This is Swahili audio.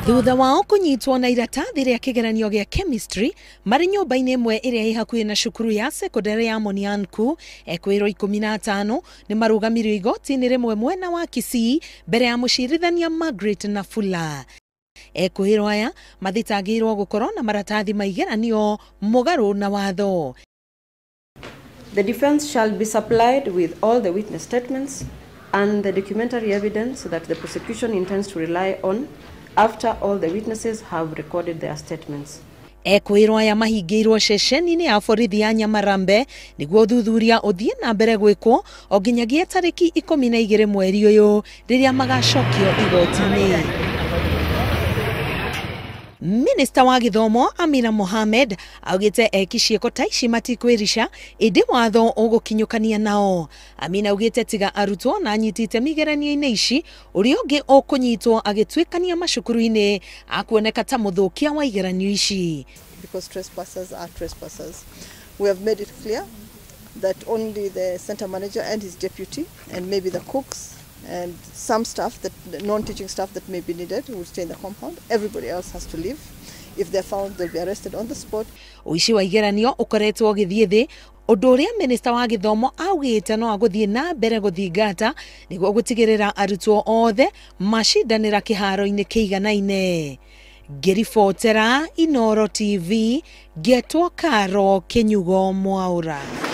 Thutha wao kunyitwo na iratathi ria kigeranio gia chemistry mari nyumba-ini imwe iria i hakuhi na cukuru ya secondary ya Monianku, Ekuirwo 15 ni marugamirio igoti-ini rimwe mwena wa Kisii mbere ya Mucirithania Margaret Nafula. Ekuirwo aya mathitangirwo gukorwo na maratathi ma igeranio mugaru na watho. The defense shall be supplied with all the witness statements and the documentary evidence that the prosecution intends to rely on after all the witnesses have recorded their statements. Ekuirwo aya mahingirwo ceceni-ini ya borithi ya Nyamarambe niguo thuthuria uthie na mbere gwikwo o nginyagia tariki 12 mweri uyu riria magacokio igoti-ini. Minister wa githomo Amina Mohamed augite ekicieko ta ici matikwirisha indi watho ugukinyukania nao. Amina augite tiga arutwo na anyitite migeranio-ini ici uri ungi ukunyitwo agitwikania macukuru-ini akuoneka ta muthukia wa igeranio ici. Because trespassers are trespassers. We have made it clear that only the center manager and his deputy and maybe the cooks and some staff, that non-teaching staff that may be needed, will stay in the compound. Everybody else has to leave. If they're found, they'll be arrested on the spot. Uici wa igeranio ukoretwo githie thi undu uria minister wa githomo augite no aguthie na mbere guthingata niguo gutigirira arutwo othe macindanira kiharo-ini kiiganaine. Ngiribotera Inooro TV, Getwo Karo Kinyugo Mwaura.